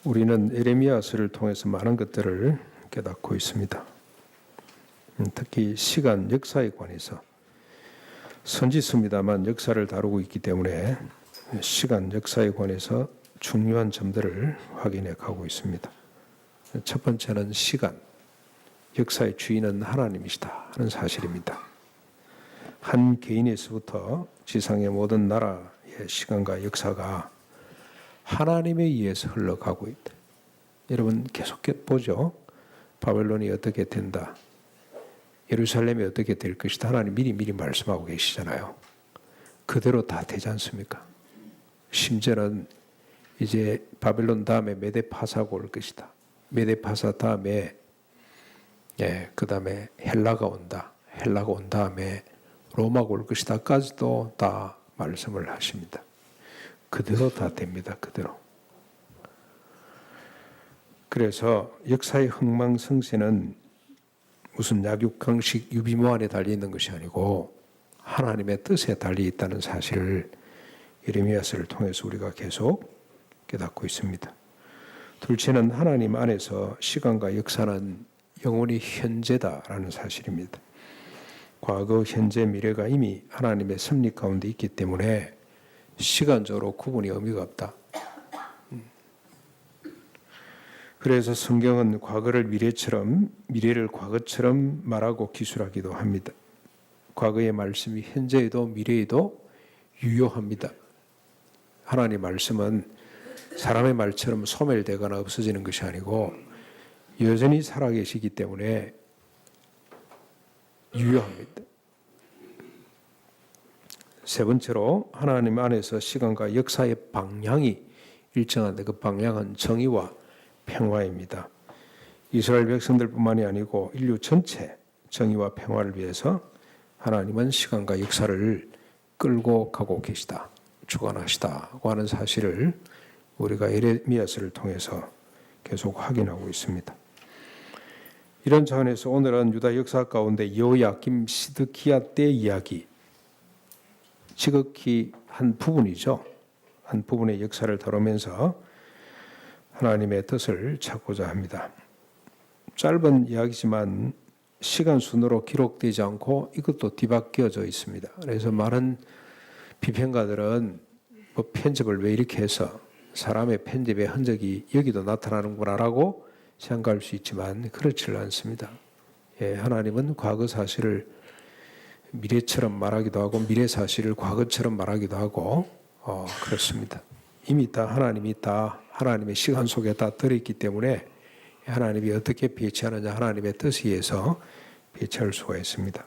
우리는 에레미야서를 통해서 많은 것들을 깨닫고 있습니다. 특히 시간, 역사에 관해서 선지서입니다만 역사를 다루고 있기 때문에 시간, 역사에 관해서 중요한 점들을 확인해 가고 있습니다. 첫 번째는 시간, 역사의 주인은 하나님이시다 하는 사실입니다. 한 개인에서부터 지상의 모든 나라의 시간과 역사가 하나님에 의해서 흘러가고 있다. 여러분 계속 보죠. 바벨론이 어떻게 된다. 예루살렘이 어떻게 될 것이다. 하나님 미리 말씀하고 계시잖아요. 그대로 다 되지 않습니까? 심지어는 이제 바벨론 다음에 메데파사가 올 것이다. 메데파사 다음에 그 다음에 헬라가 온다. 헬라가 온 다음에 로마가 올 것이다까지도 다 말씀을 하십니다. 그대로 다 됩니다. 그대로. 그래서 역사의 흥망성쇠는 무슨 약육강식 유비무환에 달려있는 것이 아니고 하나님의 뜻에 달려있다는 사실을 예레미야서를 통해서 우리가 계속 깨닫고 있습니다. 둘째는 하나님 안에서 시간과 역사는 영원히 현재다라는 사실입니다. 과거, 현재, 미래가 이미 하나님의 섭리 가운데 있기 때문에 시간적으로 구분이 의미가 없다. 그래서 성경은 과거를 미래처럼, 미래를 과거처럼 말하고 기술하기도 합니다. 과거의 말씀이 현재에도 미래에도 유효합니다. 하나님의 말씀은 사람의 말처럼 소멸되거나 없어지는 것이 아니고 여전히 살아계시기 때문에 유효합니다. 세 번째로 하나님 안에서 시간과 역사의 방향이 일정한데 그 방향은 정의와 평화입니다. 이스라엘 백성들뿐만이 아니고 인류 전체 정의와 평화를 위해서 하나님은 시간과 역사를 끌고 가고 계시다. 주관하시다고 하는 사실을 우리가 예레미야서를 통해서 계속 확인하고 있습니다. 이런 차원에서 오늘은 유다 역사 가운데 여호야김 시드기야 때 이야기, 지극히 한 부분이죠. 한 부분의 역사를 다루면서 하나님의 뜻을 찾고자 합니다. 짧은 이야기지만 시간 순으로 기록되지 않고 이것도 뒤바뀌어져 있습니다. 그래서 많은 비평가들은 편집을 왜 이렇게 해서 사람의 편집의 흔적이 여기도 나타나는구나라고 생각할 수 있지만 그렇지 않습니다. 하나님은 과거 사실을 미래처럼 말하기도 하고 미래 사실을 과거처럼 말하기도 하고 그렇습니다. 이미 다 하나님이 다 하나님의 시간 속에 다 들어있기 때문에 하나님이 어떻게 배치하느냐 하나님의 뜻에 의해서 배치할 수가 있습니다.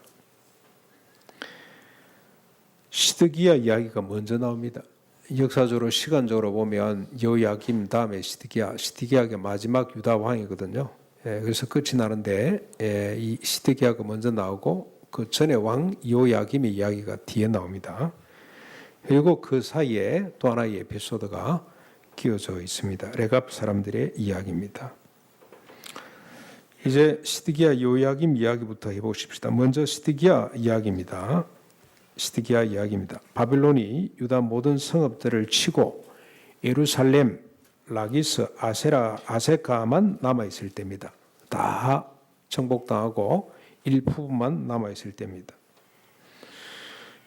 시드기야 이야기가 먼저 나옵니다. 역사적으로 시간적으로 보면 여호야김 다음에 시드기야가 마지막 유다 왕이거든요. 그래서 끝이 나는데 이 시드기야가 먼저 나오고 그 전에 왕 여호야김의 이야기가 뒤에 나옵니다. 그리고 그 사이에 또 하나의 에피소드가 끼어져 있습니다. 레갑 사람들의 이야기입니다. 이제 시드기야 여호야김 이야기부터 해보십시다. 먼저 시드기야 이야기입니다. 시드기야 이야기입니다. 바벨론이 유다 모든 성읍들을 치고 예루살렘, 라기스, 아세카만 남아있을 때입니다. 다 정복당하고 일부분만 남아있을 때입니다.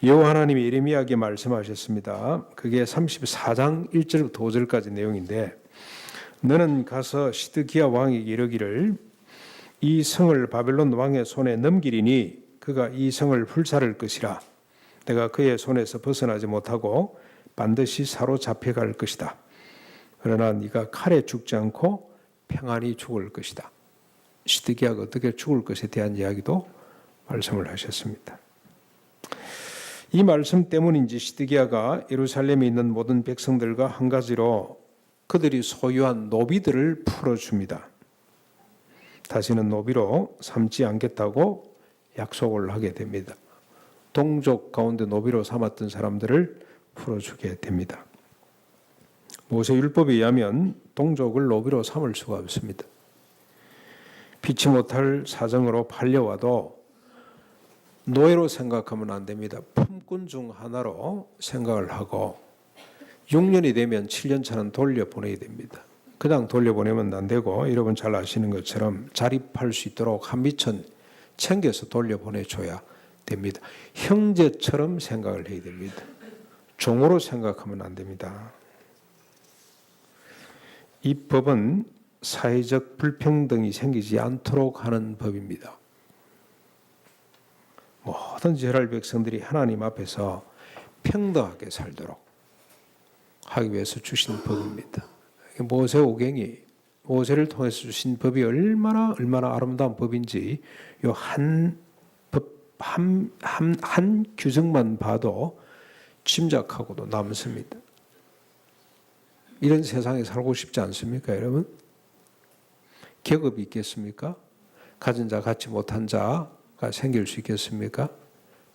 여호와 하나님이 예레미야에게 말씀하셨습니다. 그게 34장 1절부터 5절까지 내용인데 너는 가서 시드기야 왕에게 이르기를 이 성을 바벨론 왕의 손에 넘기리니 그가 이 성을 불사를 것이라. 내가 그의 손에서 벗어나지 못하고 반드시 사로잡혀갈 것이다. 그러나 네가 칼에 죽지 않고 평안히 죽을 것이다. 시드기야가 어떻게 죽을 것에 대한 이야기도 말씀을 하셨습니다. 이 말씀 때문인지 시드기야가 예루살렘에 있는 모든 백성들과 한 가지로 그들이 소유한 노비들을 풀어줍니다. 다시는 노비로 삼지 않겠다고 약속을 하게 됩니다. 동족 가운데 노비로 삼았던 사람들을 풀어주게 됩니다. 모세율법에 의하면 동족을 노비로 삼을 수가 없습니다. 피치 못할 사정으로 팔려와도 노예로 생각하면 안 됩니다. 품꾼 중 하나로 생각을 하고 6년이 되면 7년 차는 돌려보내야 됩니다. 그냥 돌려보내면 안 되고 여러분 잘 아시는 것처럼 자립할 수 있도록 한 미천 챙겨서 돌려보내줘야 됩니다. 형제처럼 생각을 해야 됩니다. 종으로 생각하면 안 됩니다. 이 법은 사회적 불평등이 생기지 않도록 하는 법입니다. 모든 이스라엘 백성들이 하나님 앞에서 평등하게 살도록 하기 위해서 주신 법입니다. 모세오경이 모세를 통해서 주신 법이 얼마나 아름다운 법인지 요 한 규정만 봐도 짐작하고도 남습니다. 이런 세상에 살고 싶지 않습니까, 여러분? 계급이 있겠습니까? 가진 자, 갖지 못한 자가 생길 수 있겠습니까?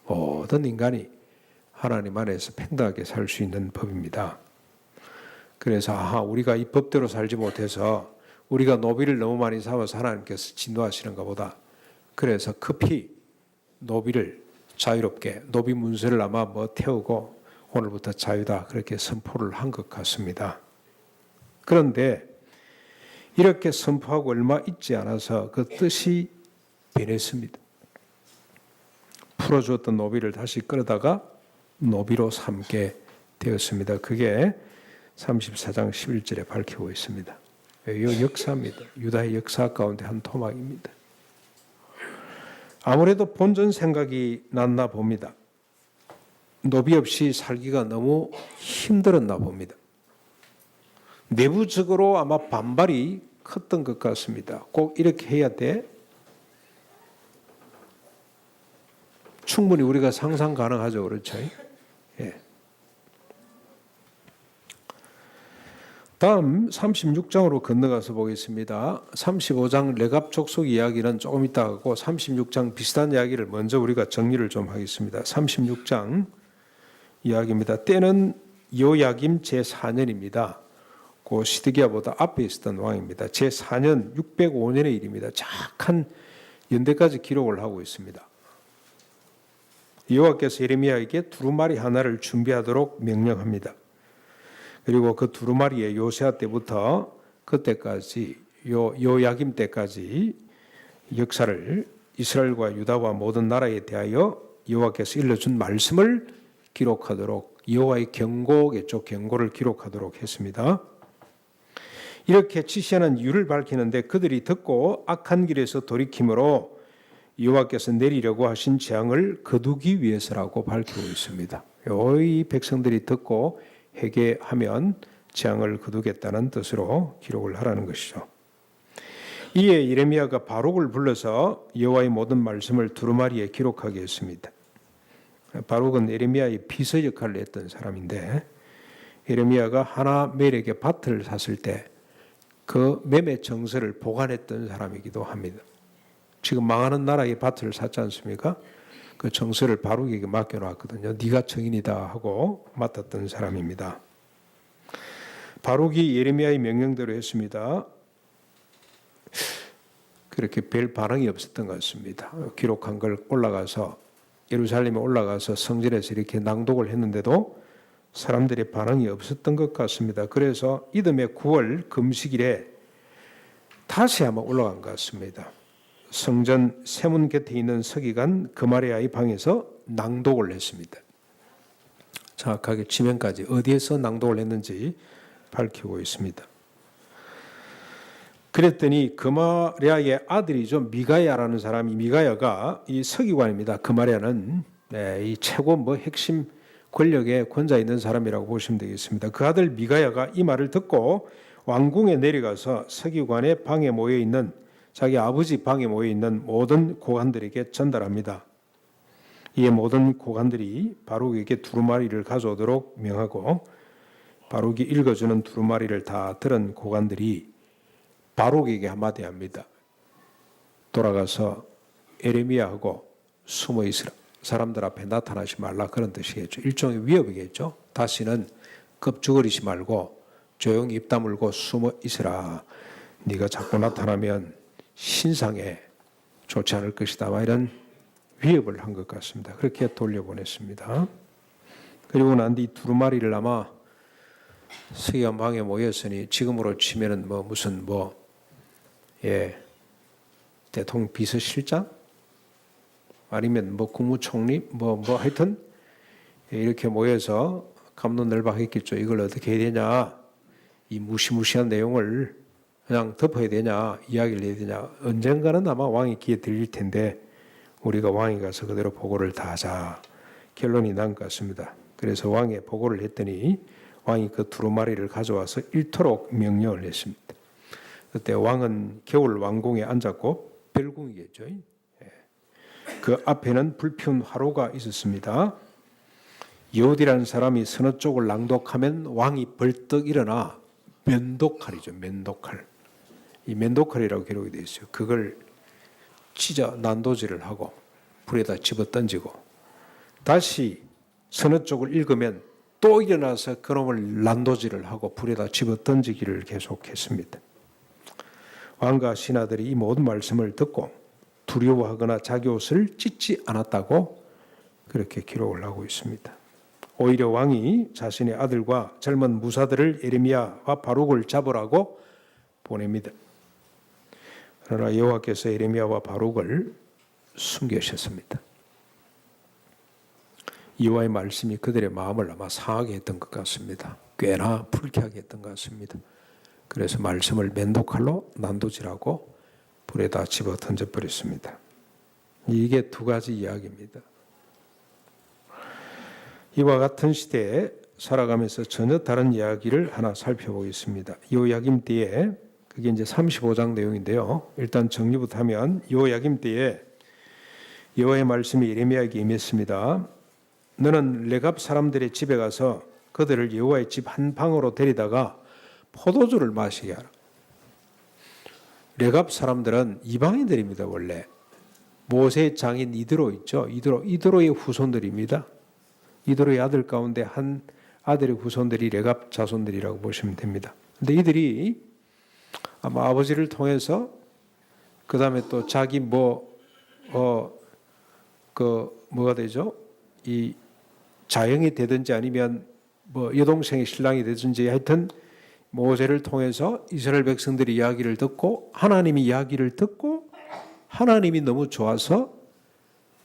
모든 인간이 하나님 안에서 평등하게 살 수 있는 법입니다. 그래서 우리가 이 법대로 살지 못해서 우리가 노비를 너무 많이 삼아서 하나님께서 진노하시는가 보다. 그래서 급히 노비를 자유롭게 노비 문서를 아마 태우고 오늘부터 자유다 그렇게 선포를 한 것 같습니다. 그런데 이렇게 선포하고 얼마 있지 않아서 그 뜻이 변했습니다. 풀어주었던 노비를 다시 끌어다가 노비로 삼게 되었습니다. 그게 34장 11절에 밝히고 있습니다. 이 역사입니다. 유다의 역사 가운데 한 토막입니다. 아무래도 본전 생각이 났나 봅니다. 노비 없이 살기가 너무 힘들었나 봅니다. 내부적으로 아마 반발이 컸던 것 같습니다. 꼭 이렇게 해야 돼? 충분히 우리가 상상 가능하죠. 그렇죠? 예. 다음 36장으로 건너가서 보겠습니다. 35장 레갑 족속 이야기는 조금 이따 하고 36장 비슷한 이야기를 먼저 우리가 정리를 좀 하겠습니다. 36장 이야기입니다. 때는 요야김 제4년입니다. 그 시드기야보다 앞에 있었던 왕입니다. 제4년 605년의 일입니다. 정확한 연대까지 기록을 하고 있습니다. 여호와께서 예레미야에게 두루마리 하나를 준비하도록 명령합니다. 그리고 그 두루마리에 요시야 때부터 그때까지 요야김 때까지 역사를 이스라엘과 유다와 모든 나라에 대하여 여호와께서 일러준 말씀을 기록하도록 여호와의 경고겠죠. 경고를 기록하도록 했습니다. 이렇게 지시하는 이유를 밝히는데 그들이 듣고 악한 길에서 돌이킴으로 여호와께서 내리려고 하신 재앙을 거두기 위해서라고 밝히고 있습니다. 이 백성들이 듣고 회개하면 재앙을 거두겠다는 뜻으로 기록을 하라는 것이죠. 이에 예레미야가 바룩을 불러서 여호와의 모든 말씀을 두루마리에 기록하게 했습니다. 바룩은 예레미야의 비서 역할을 했던 사람인데 예레미야가 하나멜에게 밭을 샀을 때 그 매매 정서를 보관했던 사람이기도 합니다. 지금 망하는 나라의 밭을 샀지 않습니까? 그 정서를 바룩에게 맡겨놨거든요. 네가 증인이다 하고 맡았던 사람입니다. 바룩이 예레미야의 명령대로 했습니다. 그렇게 별 반응이 없었던 것 같습니다. 기록한 걸 올라가서 예루살렘에 올라가서 성전에서 이렇게 낭독을 했는데도 사람들의 반응이 없었던 것 같습니다. 그래서 이듬해 9월 금식일에 다시 한번 올라간 것 같습니다. 성전 세문 곁에 있는 서기관 그마리아의 방에서 낭독을 했습니다. 정확하게 지명까지 어디에서 낭독을 했는지 밝히고 있습니다. 그랬더니 그마리아의 아들이죠. 미가야라는 사람이 미가야가 이 서기관입니다. 그마리아는 이 최고 핵심 권력의 권자 있는 사람이라고 보시면 되겠습니다. 그 아들 미가야가 이 말을 듣고 왕궁에 내려가서 서기관의 방에 모여 있는 자기 아버지 방에 모여 있는 모든 고관들에게 전달합니다. 이에 모든 고관들이 바룩에게 두루마리를 가져오도록 명하고 바룩이 읽어주는 두루마리를 다 들은 고관들이 바룩에게 한마디 합니다. 돌아가서 에레미야하고 숨어 있으라. 사람들 앞에 나타나지 말라 그런 뜻이겠죠. 일종의 위협이겠죠. 다시는 겁주거리지 말고 조용히 입 다물고 숨어 있으라. 네가 자꾸 나타나면 신상에 좋지 않을 것이다. 이런 위협을 한 것 같습니다. 그렇게 돌려보냈습니다. 그리고 난 뒤 두루마리를 아마 서기관 방에 모였으니 지금으로 치면은 뭐 무슨 대통령 비서실장 아니면 뭐 국무총리 하여튼 이렇게 모여서 갑론을박했겠죠. 이걸 어떻게 해야 되냐, 이 무시무시한 내용을 그냥 덮어야 되냐, 이야기를 해야 되냐. 언젠가는 아마 왕이 귀에 들릴 텐데 우리가 왕이 가서 그대로 보고를 다 하자. 결론이 난 것 같습니다. 그래서 왕에 보고를 했더니 왕이 그 두루마리를 가져와서 잃도록 명령을 했습니다. 그때 왕은 겨울 왕궁에 앉았고 별궁이겠죠. 그 앞에는 불피운 화로가 있었습니다. 여호디라는 사람이 서너 쪽을 낭독하면 왕이 벌떡 일어나 면도칼이죠. 면도칼. 이 면도칼이라고 기록이 되어 있어요. 그걸 찢어 난도질을 하고 불에다 집어던지고 다시 서너 쪽을 읽으면 또 일어나서 그놈을 난도질을 하고 불에다 집어던지기를 계속했습니다. 왕과 신하들이 이 모든 말씀을 듣고 두려워하거나 자기 옷을 찢지 않았다고 그렇게 기록을 하고 있습니다. 오히려 왕이 자신의 아들과 젊은 무사들을 예레미야와 바룩을 잡으라고 보냅니다. 그러나 여호와께서 예레미야와 바룩을 숨기셨습니다. 여호와의 말씀이 그들의 마음을 아마 상하게 했던 것 같습니다. 꽤나 불쾌하게 했던 것 같습니다. 그래서 말씀을 면도칼로 난도질하고 불에다 집어 던져버렸습니다. 이게 두 가지 이야기입니다. 이와 같은 시대에 살아가면서 전혀 다른 이야기를 하나 살펴보겠습니다. 요야김 때에, 그게 이제 35장 내용인데요. 일단 정리부터 하면 요야김 때에 여호와의 말씀이 예레미야에게 임했습니다. 너는 레갑 사람들의 집에 가서 그들을 여호와의 집 한 방으로 데리다가 포도주를 마시게 하라. 레갑 사람들은 이방인들입니다. 원래 모세의 장인 이드로 있죠. 이드로의 후손들입니다. 이드로의 아들 가운데 한 아들의 후손들이 레갑 자손들이라고 보시면 됩니다. 근데 이들이 아마 아버지를 통해서 그 다음에 또 자기 뭐가 되죠? 이 자영이 되든지 아니면 뭐 여동생의 신랑이 되든지 하여튼 모세를 통해서 이스라엘 백성들이 이야기를 듣고 하나님이 이야기를 듣고 하나님이 너무 좋아서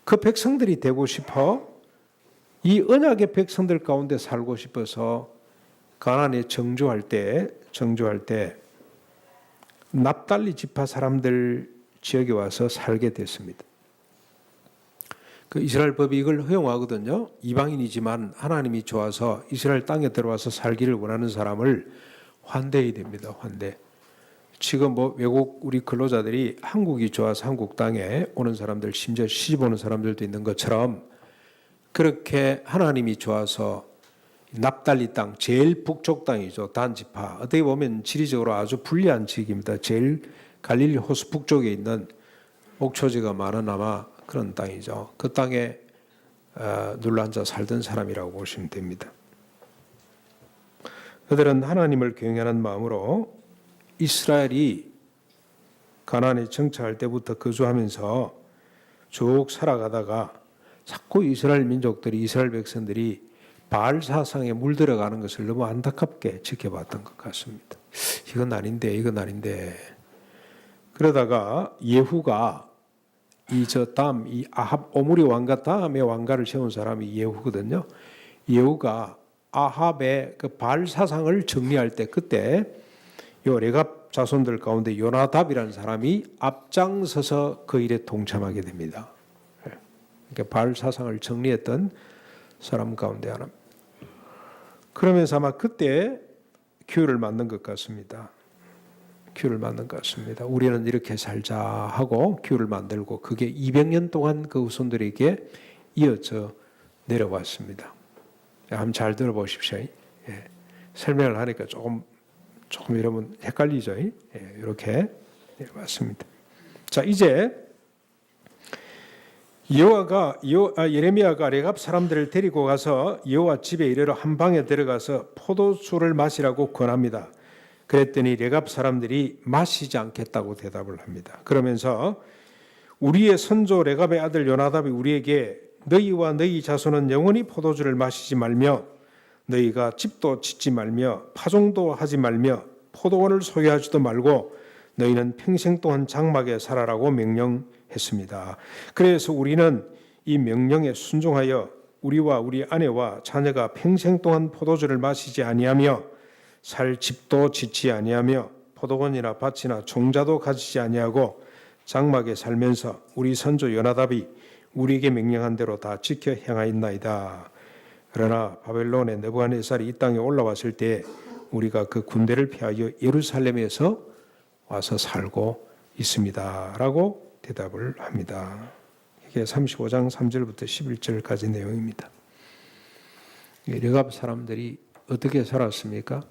그 백성들이 되고 싶어 이 언약의 백성들 가운데 살고 싶어서 가나안에 정주할 때 납달리 지파 사람들 지역에 와서 살게 됐습니다. 그 이스라엘 법이 이걸 허용하거든요. 이방인이지만 하나님이 좋아서 이스라엘 땅에 들어와서 살기를 원하는 사람을 환대해야 됩니다. 환대. 지금 외국 우리 근로자들이 한국이 좋아서 한국 땅에 오는 사람들, 심지어 시집 오는 사람들도 있는 것처럼 그렇게 하나님이 좋아서 납달리 땅, 제일 북쪽 땅이죠. 단지파. 어떻게 보면 지리적으로 아주 불리한 지역입니다. 제일 갈릴리 호수 북쪽에 있는 옥초지가 많은 아마 그런 땅이죠. 그 땅에 눌러앉아 살던 사람이라고 보시면 됩니다. 그들은 하나님을 경외하는 마음으로 이스라엘이 가나안에 정착할 때부터 거주하면서 쭉 살아가다가 자꾸 이스라엘 민족들이, 이스라엘 백성들이 바알 사상에 물들어가는 것을 너무 안타깝게 지켜봤던 것 같습니다. 이건 아닌데. 그러다가 예후가 이 아합 오므리 왕가 다음에 왕가를 세운 사람이 예후거든요. 예후가 아합의 그 바알 사상을 정리할 때 그때 요 레갑 자손들 가운데 요나답이라는 사람이 앞장서서 그 일에 동참하게 됩니다. 그러니까 바알 사상을 정리했던 사람 가운데 하나. 그러면서 아마 그때 큐를 만든 것 같습니다. 우리는 이렇게 살자 하고 큐를 만들고 그게 200년 동안 그 후손들에게 이어져 내려왔습니다. 한번 잘 들어보십시오. 설명을 하니까 조금 이러면 헷갈리죠. 이렇게 내려왔습니다. 자, 이제 예레미야가 레갑 사람들을 데리고 가서 여호와 집에 이르러 한 방에 들어가서 포도주를 마시라고 권합니다. 그랬더니 레갑 사람들이 마시지 않겠다고 대답을 합니다. 그러면서 우리의 선조 레갑의 아들 요나답이 우리에게 너희와 너희 자손은 영원히 포도주를 마시지 말며 너희가 집도 짓지 말며 파종도 하지 말며 포도원을 소유하지도 말고 너희는 평생 동안 장막에 살아라고 명령했습니다. 그래서 우리는 이 명령에 순종하여 우리와 우리 아내와 자녀가 평생 동안 포도주를 마시지 아니하며 살 집도 짓지 아니하며 포도원이나 밭이나 종자도 가지지 아니하고 장막에 살면서 우리 선조 요나답이 우리에게 명령한 대로 다 지켜 행하였나이다. 그러나 바벨론의 느부갓네살이 이 땅에 올라왔을 때 우리가 그 군대를 피하여 예루살렘에서 와서 살고 있습니다. 라고 대답을 합니다. 이게 35장 3절부터 11절까지 내용입니다. 레갑 사람들이 어떻게 살았습니까?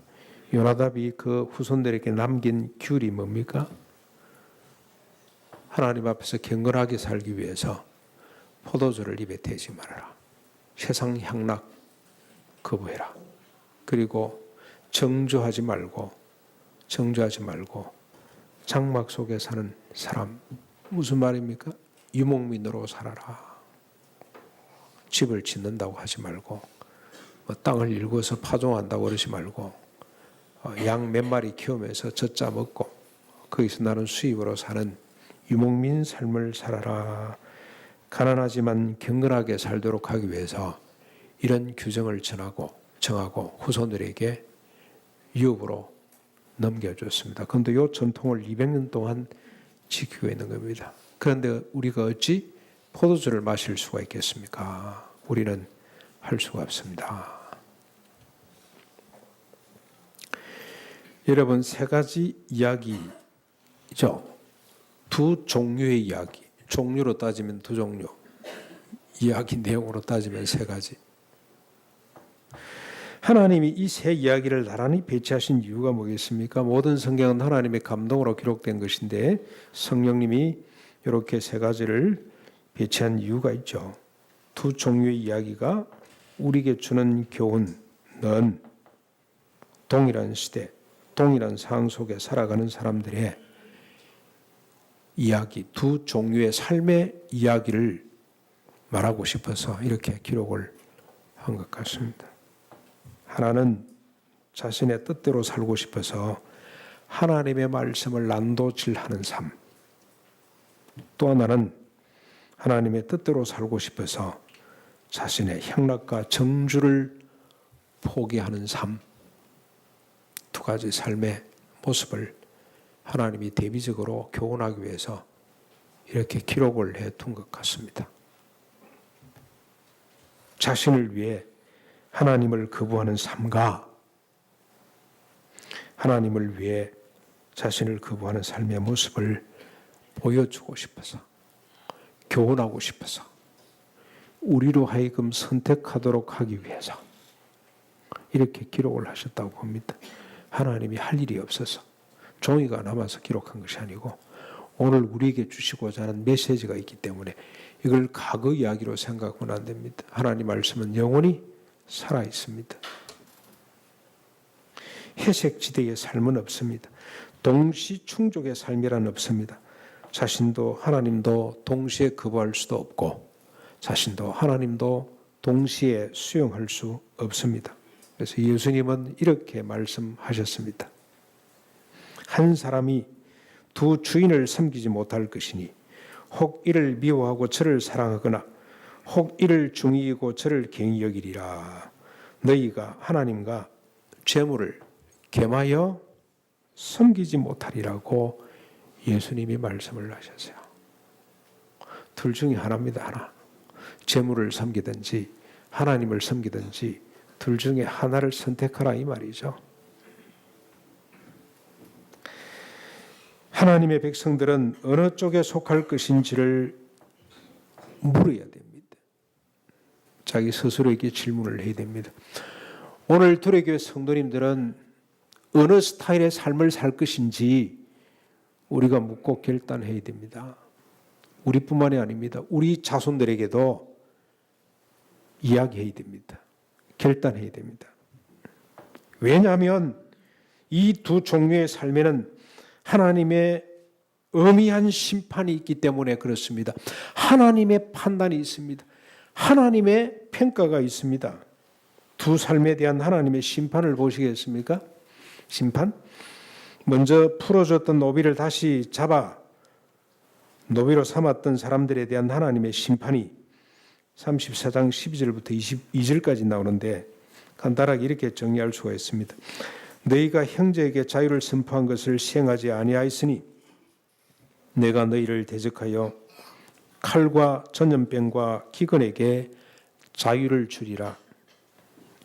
요나답이 그 후손들에게 남긴 규율이 뭡니까? 하나님 앞에서 경건하게 살기 위해서 포도주를 입에 대지 말아라. 세상 향락 거부해라. 그리고 정죄하지 말고 장막 속에 사는 사람, 무슨 말입니까? 유목민으로 살아라. 집을 짓는다고 하지 말고 땅을 일궈서 파종한다고 그러지 말고 양 몇 마리 키우면서 젖자 먹고 거기서 나는 수입으로 사는 유목민 삶을 살아라. 가난하지만 경건하게 살도록 하기 위해서 이런 규정을 정하고 후손들에게 유업으로 넘겨줬습니다. 그런데 이 전통을 200년 동안 지키고 있는 겁니다. 그런데 우리가 어찌 포도주를 마실 수가 있겠습니까? 우리는 할 수가 없습니다. 여러분, 세 가지 이야기죠. 두 종류의 이야기. 종류로 따지면 두 종류. 이야기 내용으로 따지면 세 가지. 하나님이 이 세 이야기를 나란히 배치하신 이유가 뭐겠습니까? 모든 성경은 하나님의 감동으로 기록된 것인데 성령님이 이렇게 세 가지를 배치한 이유가 있죠. 두 종류의 이야기가 우리에게 주는 교훈은 동일한 시대, 동일한 상황 속에 살아가는 사람들의 이야기, 두 종류의 삶의 이야기를 말하고 싶어서 이렇게 기록을 한 것 같습니다. 하나는 자신의 뜻대로 살고 싶어서 하나님의 말씀을 난도질하는 삶. 또 하나는 하나님의 뜻대로 살고 싶어서 자신의 향락과 정주를 포기하는 삶. 두 가지 삶의 모습을 하나님이 대비적으로 교훈하기 위해서 이렇게 기록을 해둔 것 같습니다. 자신을 위해 하나님을 거부하는 삶과 하나님을 위해 자신을 거부하는 삶의 모습을 보여주고 싶어서, 교훈하고 싶어서, 우리로 하여금 선택하도록 하기 위해서 이렇게 기록을 하셨다고 봅니다. 하나님이 할 일이 없어서 종이가 남아서 기록한 것이 아니고 오늘 우리에게 주시고자 하는 메시지가 있기 때문에 이걸 과거 이야기로 생각하면 안 됩니다. 하나님 말씀은 영원히 살아 있습니다. 회색지대의 삶은 없습니다. 동시충족의 삶이란 없습니다. 자신도 하나님도 동시에 거부할 수도 없고 자신도 하나님도 동시에 수용할 수 없습니다. 그래서 예수님은 이렇게 말씀하셨습니다. 한 사람이 두 주인을 섬기지 못할 것이니 혹 이를 미워하고 저를 사랑하거나 혹 이를 중히 여기고 저를 경히 여기리라. 너희가 하나님과 재물을 겸하여 섬기지 못하리라고 예수님이 말씀을 하셨어요. 둘 중에 하나입니다. 하나. 재물을 섬기든지 하나님을 섬기든지 둘 중에 하나를 선택하라 이 말이죠. 하나님의 백성들은 어느 쪽에 속할 것인지를 물어야 됩니다. 자기 스스로에게 질문을 해야 됩니다. 오늘 도래교회 성도님들은 어느 스타일의 삶을 살 것인지 우리가 묻고 결단해야 됩니다. 우리뿐만이 아닙니다. 우리 자손들에게도 이야기해야 됩니다. 결단해야 됩니다. 왜냐하면 이 두 종류의 삶에는 하나님의 엄미한 심판이 있기 때문에 그렇습니다. 하나님의 판단이 있습니다. 하나님의 평가가 있습니다. 두 삶에 대한 하나님의 심판을 보시겠습니까? 심판? 먼저 풀어줬던 노비를 다시 잡아 노비로 삼았던 사람들에 대한 하나님의 심판이 34장 12절부터 22절까지 나오는데 간단하게 이렇게 정리할 수가 있습니다. 너희가 형제에게 자유를 선포한 것을 시행하지 아니하였으니 내가 너희를 대적하여 칼과 전염병과 기근에게 자유를 주리라.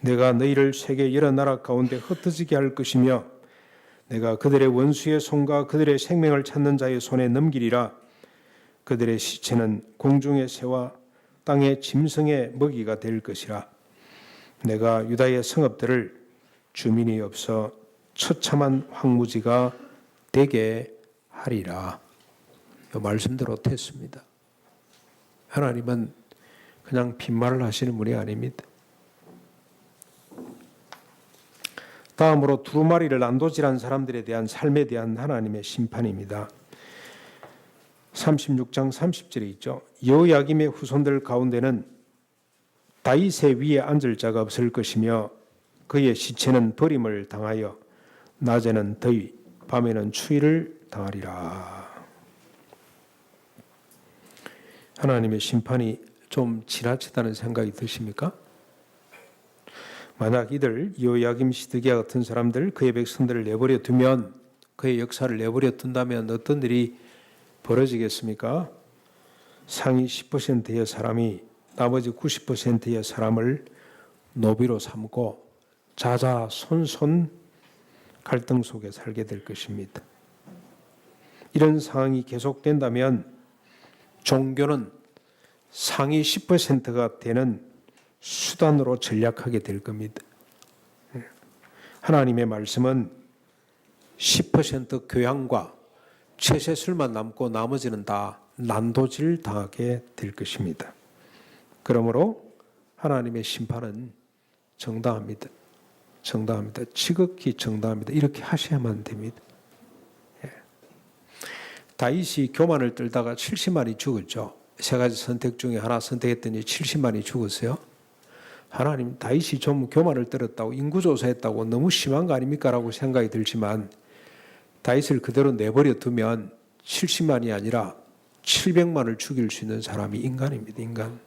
내가 너희를 세계 여러 나라 가운데 흩어지게 할 것이며 내가 그들의 원수의 손과 그들의 생명을 찾는 자의 손에 넘기리라. 그들의 시체는 공중의 새와 땅의 짐승의 먹이가 될 것이라. 내가 유다의 성읍들을 주민이 없어 처참한 황무지가 되게 하리라. 이 말씀대로 됐습니다. 하나님은 그냥 빈말을 하시는 분이 아닙니다. 다음으로 두루마리를 난도질한 사람들에 대한 삶에 대한 하나님의 심판입니다. 36장 30절에 있죠. 여호야김의 후손들 가운데는 다윗의 위에 앉을 자가 없을 것이며 그의 시체는 버림을 당하여 낮에는 더위 밤에는 추위를 당하리라. 하나님의 심판이 좀 지나치다는 생각이 드십니까? 만약 이들 여호야김 시드기야 같은 사람들 그의 백성들을 내버려 두면 그의 역사를 내버려 둔다면 어떤 일이 벌어지겠습니까? 상위 10%의 사람이 나머지 90%의 사람을 노비로 삼고 자자손손 갈등 속에 살게 될 것입니다. 이런 상황이 계속된다면 종교는 상위 10%가 되는 수단으로 전략하게 될 겁니다. 하나님의 말씀은 10% 교양과 채세술만 남고 나머지는 다 난도질 당하게 될 것입니다. 그러므로 하나님의 심판은 정당합니다. 정당합니다. 지극히 정당합니다. 이렇게 하셔야만 됩니다. 다윗이 교만을 떨다가 70만이 죽었죠. 세 가지 선택 중에 하나 선택했더니 70만이 죽었어요. 하나님, 다윗이 좀 교만을 떨었다고 인구조사했다고 너무 심한 거 아닙니까? 라고 생각이 들지만 다윗을 그대로 내버려 두면 70만이 아니라 700만을 죽일 수 있는 사람이 인간입니다. 인간.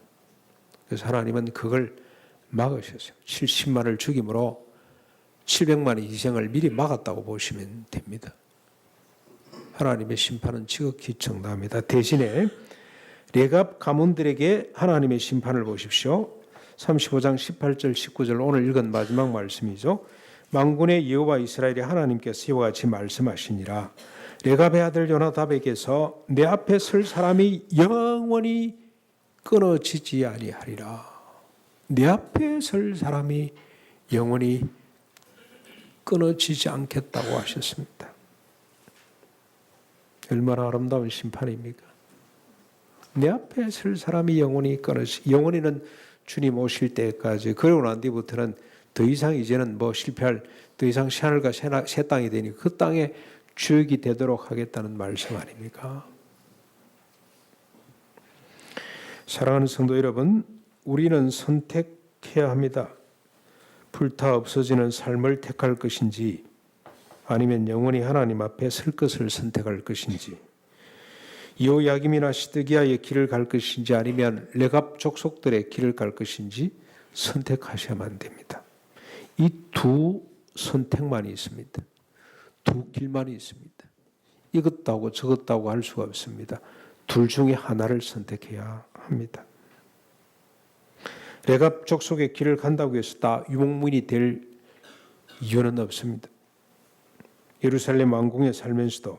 그래서 하나님은 그걸 막으셨어요. 70만을 죽임으로 700만의 희생을 미리 막았다고 보시면 됩니다. 하나님의 심판은 지극히 정당합니다. 대신에 레갑 가문들에게 하나님의 심판을 보십시오. 35장 18절 19절 오늘 읽은 마지막 말씀이죠. 만군의 여호와 이스라엘의 하나님께서 이와 같이 말씀하시니라. 레갑의 아들 요나답에게서 내 앞에 설 사람이 영원히 끊어지지 아니하리라. 내 앞에 설 사람이 영원히 끊어지지 않겠다고 하셨습니다. 얼마나 아름다운 심판입니까? 내 앞에 설 사람이 영원히 영원히는 주님 오실 때까지, 그러고 난 뒤부터는 더 이상 이제는 뭐 실패할, 더 이상 새하늘과 새 땅이 되니 그 땅에 주역이 되도록 하겠다는 말씀 아닙니까? 사랑하는 성도 여러분, 우리는 선택해야 합니다. 불타 없어지는 삶을 택할 것인지 아니면 영원히 하나님 앞에 설 것을 선택할 것인지, 여호야김이나 시드기야의 길을 갈 것인지 아니면 레갑 족속들의 길을 갈 것인지 선택하셔야만 됩니다. 이 두 선택만이 있습니다. 두 길만이 있습니다. 이것도 하고 저것도 하고 할 수가 없습니다. 둘 중에 하나를 선택해야 합니다. 레갑 족속의 길을 간다고 해서 다 유목민이 될 이유는 없습니다. 예루살렘 왕궁에 살면서도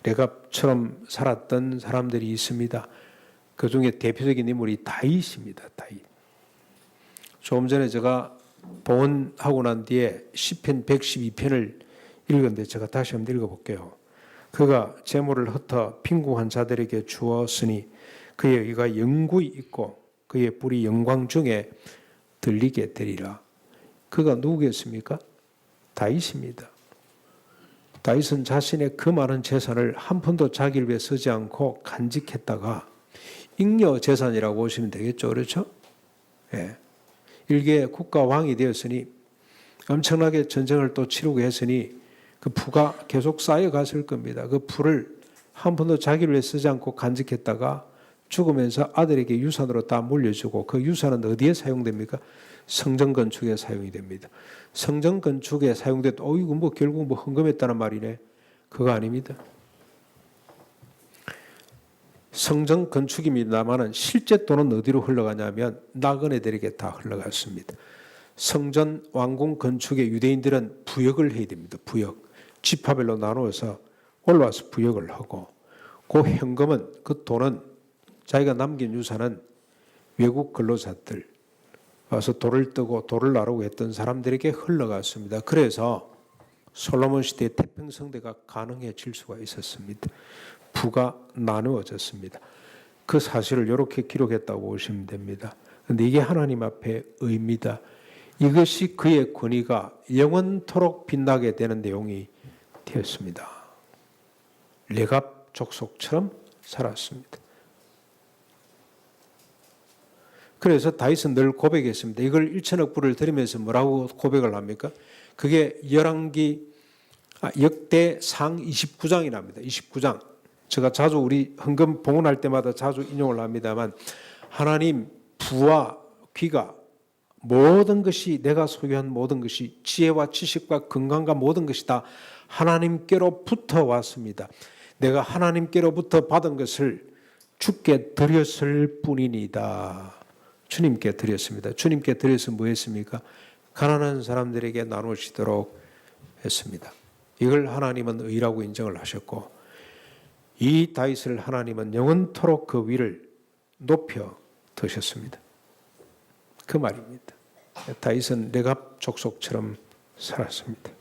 레갑처럼 살았던 사람들이 있습니다. 그 중에 대표적인 인물이 다윗입니다. 다윗. 조금 전에 제가 봉헌하고 난 뒤에 시편 112편을 읽었는데 제가 다시 한번 읽어볼게요. 그가 재물을 흩어 빈궁한 자들에게 주었으니 그의 의가 영구히 있고 그의 뿔이 영광 중에 들리게 되리라. 그가 누구겠습니까? 다윗입니다. 다윗은 자신의 그 많은 재산을 한 푼도 자기를 위해 쓰지 않고 간직했다가 잉여 재산이라고 보시면 되겠죠. 그렇죠? 예. 일개 국가 왕이 되었으니 엄청나게 전쟁을 또 치르고 했으니 그 부가 계속 쌓여갔을 겁니다. 그 부를 한 번도 자기를 위해 쓰지 않고 간직했다가 죽으면서 아들에게 유산으로 다 물려주고 그 유산은 어디에 사용됩니까? 성전 건축에 사용이 됩니다. 성전 건축에 사용됐다. 이거 뭐 결국 뭐 헌금했다는 말이네. 그거 아닙니다. 성전 건축입니다만은 실제 돈은 어디로 흘러가냐면 나그네들에게 다 흘러갔습니다. 성전 왕궁 건축에 유대인들은 부역을 해야 됩니다. 부역. 지파별로 나누어서 올라와서 부역을 하고 그 현금은 그 돈은 자기가 남긴 유산은 외국 근로자들 와서 돌을 뜨고 돌을 나르고 했던 사람들에게 흘러갔습니다. 그래서 솔로몬 시대에 태평성대가 가능해질 수가 있었습니다. 부가 나누어졌습니다. 그 사실을 이렇게 기록했다고 보시면 됩니다. 그런데 이게 하나님 앞에 의입니다. 이것이 그의 권위가 영원토록 빛나게 되는 내용이 되었습니다. 레갑 족속처럼 살았습니다. 그래서 다윗은 늘 고백했습니다. 이걸 1천억 불을 드리면서 뭐라고 고백을 합니까? 그게 역대상 29장이랍니다. 29장. 제가 자주 우리 헌금 봉헌할 때마다 자주 인용을 합니다만 하나님 부와 귀가 모든 것이 내가 소유한 모든 것이 지혜와 지식과 건강과 모든 것이 다 하나님께로부터 왔습니다. 내가 하나님께로부터 받은 것을 주께 드렸을 뿐이니다. 주님께 드렸습니다. 주님께 드려서 뭐 했습니까? 가난한 사람들에게 나누시도록 했습니다. 이걸 하나님은 의라고 인정을 하셨고 이 다윗을 하나님은 영원토록 그 위를 높여 두셨습니다. 그 말입니다. 다윗은 레갑 족속처럼 살았습니다.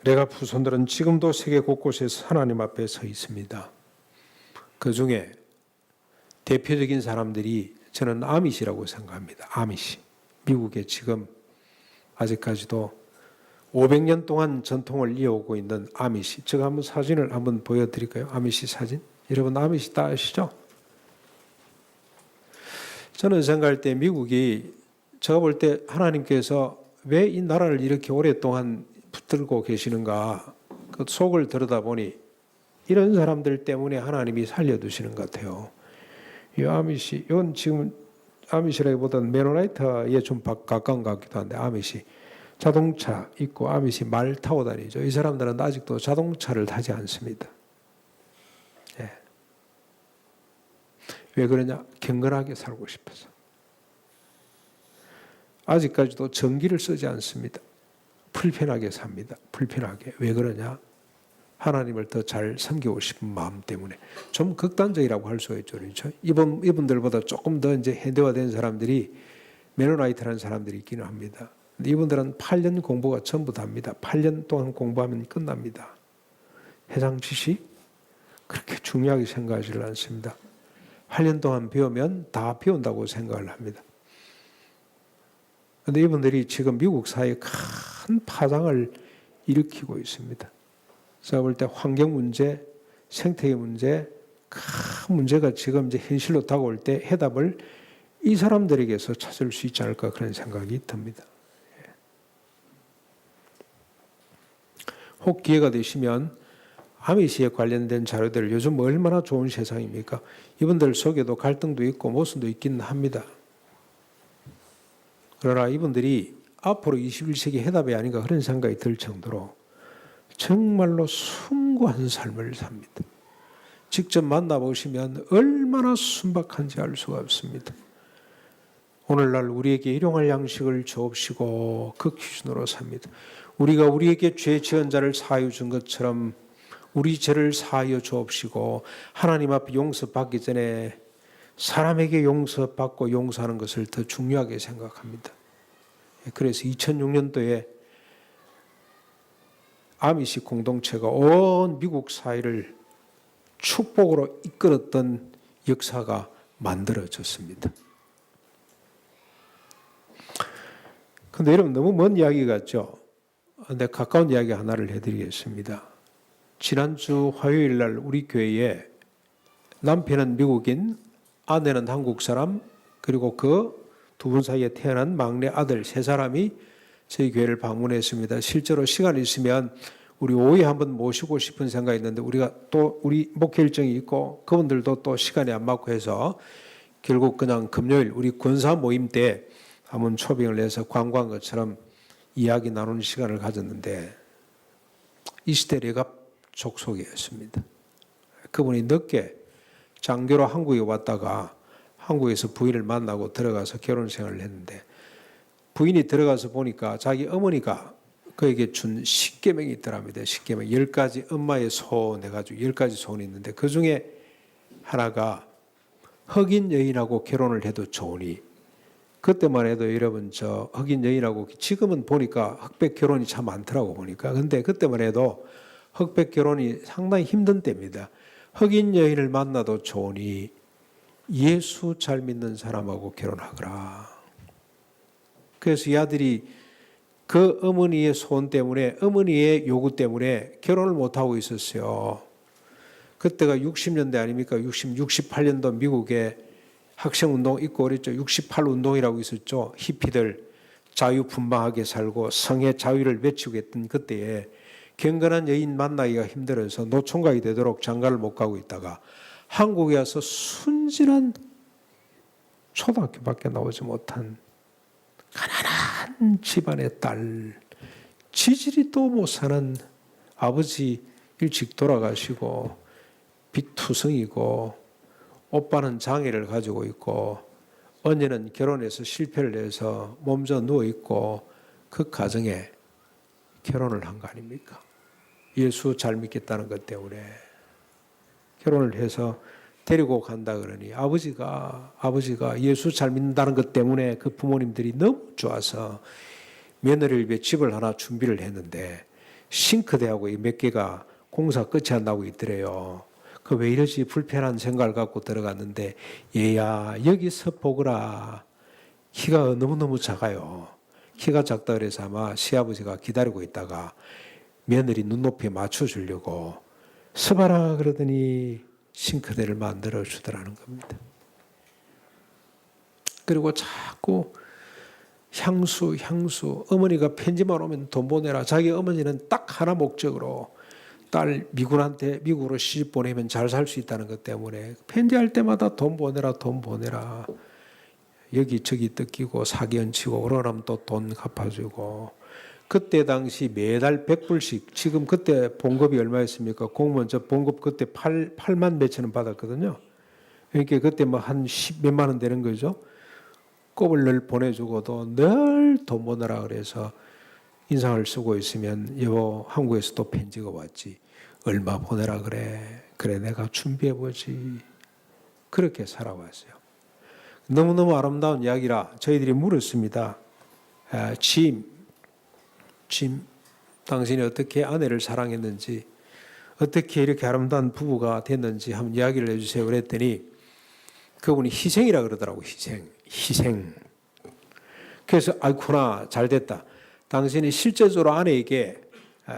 레갑 후손들은 지금도 세계 곳곳에서 하나님 앞에 서 있습니다. 그 중에 대표적인 사람들이 저는 아밋이라고 생각합니다. 아밋이. 미국에 지금 아직까지도 500년 동안 전통을 이어오고 있는 아밋이. 제가 한번 사진을 한번 보여드릴까요? 아밋이 사진. 여러분 아밋이 다 아시죠? 저는 생각할 때 미국이 제가 볼 때 하나님께서 왜 이 나라를 이렇게 오랫동안 붙들고 계시는가 그 속을 들여다보니 이런 사람들 때문에 하나님이 살려두시는 것 같아요. 이 아밋이 이건 지금 아밋이라기보다는 메노나이트에 좀 가까운 것 같기도 한데 아밋이 자동차 있고 아밋이 말 타고 다니죠. 이 사람들은 아직도 자동차를 타지 않습니다. 예. 왜 그러냐? 경건하게 살고 싶어서. 아직까지도 전기를 쓰지 않습니다. 불편하게 삽니다. 불편하게. 왜 그러냐? 하나님을 더 잘 섬기고 싶은 마음 때문에. 좀 극단적이라고 할 수가 있죠. 그렇죠? 이분들보다 조금 더 이제 현대화된 사람들이 메노나이트라는 사람들이 있기는 합니다. 근데 이분들은 8년 공부가 전부 답니다. 8년 동안 공부하면 끝납니다. 해상 지식 그렇게 중요하게 생각하지를 않습니다. 8년 동안 배우면 다 배운다고 생각을 합니다. 그런데 이분들이 지금 미국 사회에 큰 파장을 일으키고 있습니다. 제가 볼 때 환경 문제, 생태계 문제, 큰 문제가 지금 이제 현실로 다가올 때 해답을 이 사람들에게서 찾을 수 있지 않을까 그런 생각이 듭니다. 혹 기회가 되시면 아미시에 관련된 자료들 요즘 얼마나 좋은 세상입니까? 이분들 속에도 갈등도 있고 모순도 있기는 합니다. 그러나 이분들이 앞으로 21세기 해답이 아닌가 그런 생각이 들 정도로 정말로 숭고한 삶을 삽니다. 직접 만나보시면 얼마나 순박한지 알 수가 없습니다. 오늘날 우리에게 일용할 양식을 주옵시고 그 기준으로 삽니다. 우리가 우리에게 죄 지은 자를 사하여 준 것처럼 우리 죄를 사하여 주옵시고 하나님 앞에 용서받기 전에 사람에게 용서받고 용서하는 것을 더 중요하게 생각합니다. 그래서 2006년도에 아미시 공동체가 온 미국 사회를 축복으로 이끌었던 역사가 만들어졌습니다. 그런데 여러분 너무 먼 이야기 같죠? 근데 가까운 이야기 하나를 해드리겠습니다. 지난주 화요일 날 우리 교회에 남편은 미국인, 아내는 한국 사람, 그리고 그 두 분 사이에 태어난 막내 아들 세 사람이 저희 교회를 방문했습니다. 실제로 시간이 있으면 우리 5회 한번 모시고 싶은 생각이 있는데 우리가 또 우리 목회 일정이 있고 그분들도 또 시간이 안 맞고 해서 결국 그냥 금요일 우리 권사 모임 때 한번 초빙을 해서 관광 것처럼 이야기 나누는 시간을 가졌는데 이스테리가 족속이었습니다. 그분이 늦게 장교로 한국에 왔다가 한국에서 부인을 만나고 들어가서 결혼 생활을 했는데 부인이 들어가서 보니까 자기 어머니가 그에게 준 10계명이 있더랍니다. 10계명 10가지 엄마의 소원 해가지고 10가지 소원이 있는데 그 중에 하나가 흑인 여인하고 결혼을 해도 좋으니 그때만 해도 여러분 저 흑인 여인하고 지금은 보니까 흑백 결혼이 참 많더라고 보니까 근데 그때만 해도 흑백 결혼이 상당히 힘든 때입니다. 흑인 여인을 만나도 좋으니 예수 잘 믿는 사람하고 결혼하거라. 그래서 이 아들이 그 어머니의 소원 때문에 어머니의 요구 때문에 결혼을 못하고 있었어요. 그때가 60년대 아닙니까? 68년도 미국에 학생운동 있고 그랬죠. 68운동이라고 있었죠. 히피들 자유분방하게 살고 성의 자유를 외치고 했던 그때에 경건한 여인 만나기가 힘들어서 노총각이 되도록 장가를 못 가고 있다가 한국에 와서 순진한 초등학교밖에 나오지 못한 가난한 집안의 딸, 지질이 또 못 사는 아버지 일찍 돌아가시고 빚투성이고 오빠는 장애를 가지고 있고 언니는 결혼해서 실패를 해서 몸져 누워있고 그 가정에 결혼을 한 거 아닙니까? 예수 잘 믿겠다는 것 때문에 결혼을 해서 데리고 간다 그러니 아버지가 예수 잘 믿는다는 것 때문에 그 부모님들이 너무 좋아서 며느리를 위해 집을 하나 준비를 했는데 싱크대하고 몇 개가 공사 끝이 안 나고 있더래요. 그 왜 이러지 불편한 생각을 갖고 들어갔는데 얘야 여기서 보거라. 키가 너무너무 작아요. 키가 작다 그래서 아마 시아버지가 기다리고 있다가 며느리 눈높이에 맞춰주려고 서봐라 그러더니 싱크대를 만들어 주더라는 겁니다. 그리고 자꾸 향수 어머니가 편지만 오면 돈 보내라. 자기 어머니는 딱 하나 목적으로 딸 미국으로 시집 보내면 잘 살 수 있다는 것 때문에 편지할 때마다 돈 보내라. 여기저기 뜯기고 사기 얹히고 그러면 또 돈 갚아주고 그때 당시 매달 100불씩 지금 그때 봉급이 얼마였습니까? 공무원 저 봉급 그때 8만 몇천 원 받았거든요. 그러니까 그때 뭐 한 10몇만 원 되는 거죠. 꼽을 늘 보내주고도 늘 돈 보내라 그래서 인상을 쓰고 있으면 여보 한국에서도 편지가 왔지. 얼마 보내라 그래. 그래 내가 준비해보지. 그렇게 살아왔어요. 너무너무 아름다운 이야기라 저희들이 물었습니다. 짐, 당신이 어떻게 아내를 사랑했는지, 어떻게 이렇게 아름다운 부부가 됐는지 한번 이야기를 해주세요. 그랬더니 그분이 희생이라 그러더라고요. 희생. 그래서 아이쿠나 잘 됐다. 당신이 실제적으로 아내에게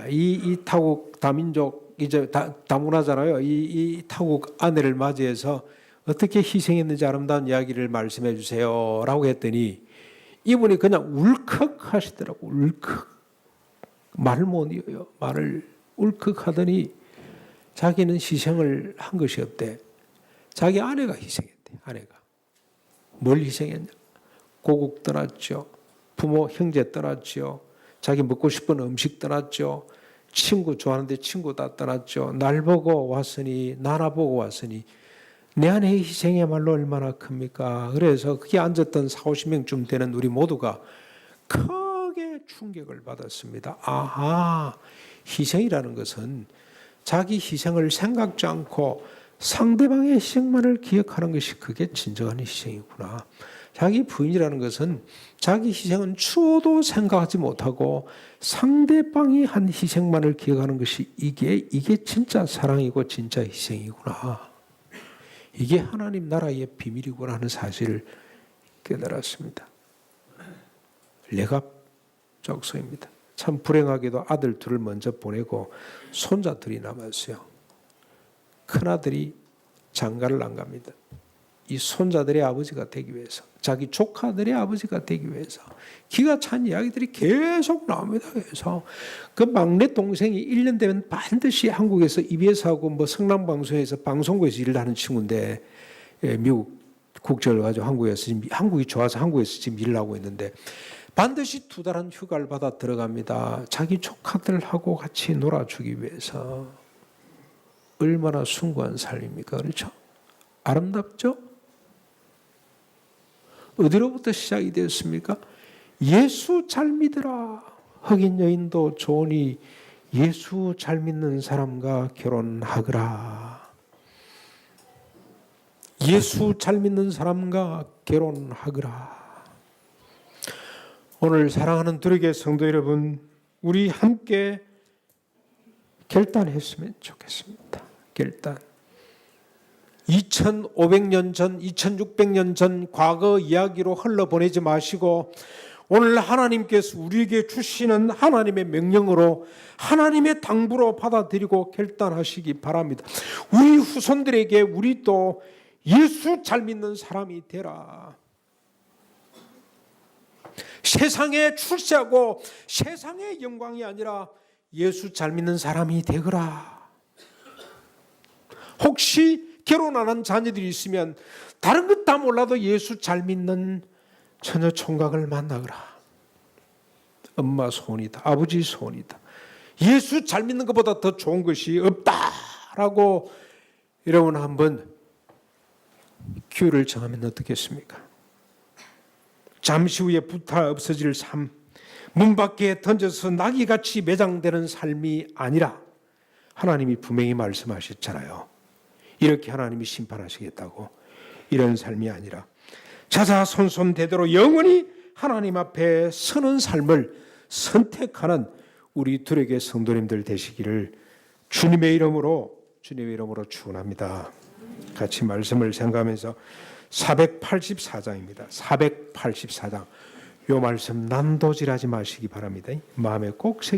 이 타국 다민족 이제 다문화잖아요. 이 타국 아내를 맞이해서 어떻게 희생했는지 아름다운 이야기를 말씀해 주세요라고 했더니 이분이 그냥 울컥 하시더라고. 울컥. 말을 못 이어요. 말을 울컥 하더니 자기는 희생을 한 것이 없대. 자기 아내가 희생했대. 아내가. 뭘 희생했냐? 고국 떠났죠. 부모, 형제 떠났죠. 자기 먹고 싶은 음식 떠났죠. 친구 좋아하는데 친구 다 떠났죠. 날 보고 왔으니 나나 보고 왔으니 내 아내의 희생이야말로 얼마나 큽니까? 그래서 거기 앉았던 40~50명쯤 되는 우리 모두가 크게 충격을 받았습니다. 아하, 희생이라는 것은 자기 희생을 생각지 않고 상대방의 희생만을 기억하는 것이 그게 진정한 희생이구나. 자기 부인이라는 것은 자기 희생은 추호도 생각하지 못하고 상대방이 한 희생만을 기억하는 것이 이게 진짜 사랑이고 진짜 희생이구나. 이게 하나님 나라의 비밀이구나 하는 사실을 깨달았습니다. 레갑 족속입니다. 참 불행하게도 아들 둘을 먼저 보내고 손자 둘이 남았어요. 큰아들이 장가를 안 갑니다. 이 손자들의 아버지가 되기 위해서, 자기 조카들의 아버지가 되기 위해서 기가 찬 이야기들이 계속 나옵니다. 그래서 그 막내 동생이 1년 되면 반드시 한국에서 EBS하고 뭐 성남방송에서 방송국에서 일을 하는 친구인데, 미국 국적을 가지고 한국이 좋아서 한국에서 지금 일을 하고 있는데 반드시 2달은 휴가를 받아 들어갑니다. 자기 조카들하고 같이 놀아주기 위해서. 얼마나 숭고한 삶입니까? 그렇죠? 아름답죠? 어디로부터 시작이 되었습니까? 예수 잘 믿으라. 흑인 여인도 좋으니 예수 잘 믿는 사람과 결혼하거라. 예수 잘 믿는 사람과 결혼하거라. 오늘 사랑하는 두레게 성도 여러분, 우리 함께 결단했으면 좋겠습니다. 결단. 2500년 전, 2600년 전 과거 이야기로 흘러보내지 마시고 오늘 하나님께서 우리에게 주시는 하나님의 명령으로, 하나님의 당부로 받아들이고 결단하시기 바랍니다. 우리 후손들에게 우리도 예수 잘 믿는 사람이 되라. 세상에 출세하고 세상의 영광이 아니라 예수 잘 믿는 사람이 되거라. 혹시 결혼 안 한 자녀들이 있으면 다른 것 다 몰라도 예수 잘 믿는 처녀 총각을 만나거라. 엄마 소원이다. 아버지 소원이다. 예수 잘 믿는 것보다 더 좋은 것이 없다라고 여러분 한번 기회를 정하면 어떻겠습니까? 잠시 후에 부타 없어질 삶, 문 밖에 던져서 나귀같이 매장되는 삶이 아니라 하나님이 분명히 말씀하셨잖아요. 이렇게 하나님이 심판하시겠다고. 이런 삶이 아니라 자자손손대대로 영원히 하나님 앞에 서는 삶을 선택하는 우리 두레게 성도님들 되시기를 주님의 이름으로 축원합니다. 같이 말씀을 생각하면서 484장입니다. 484장. 이 말씀 난도질하지 마시기 바랍니다. 마음에 꼭 새기시기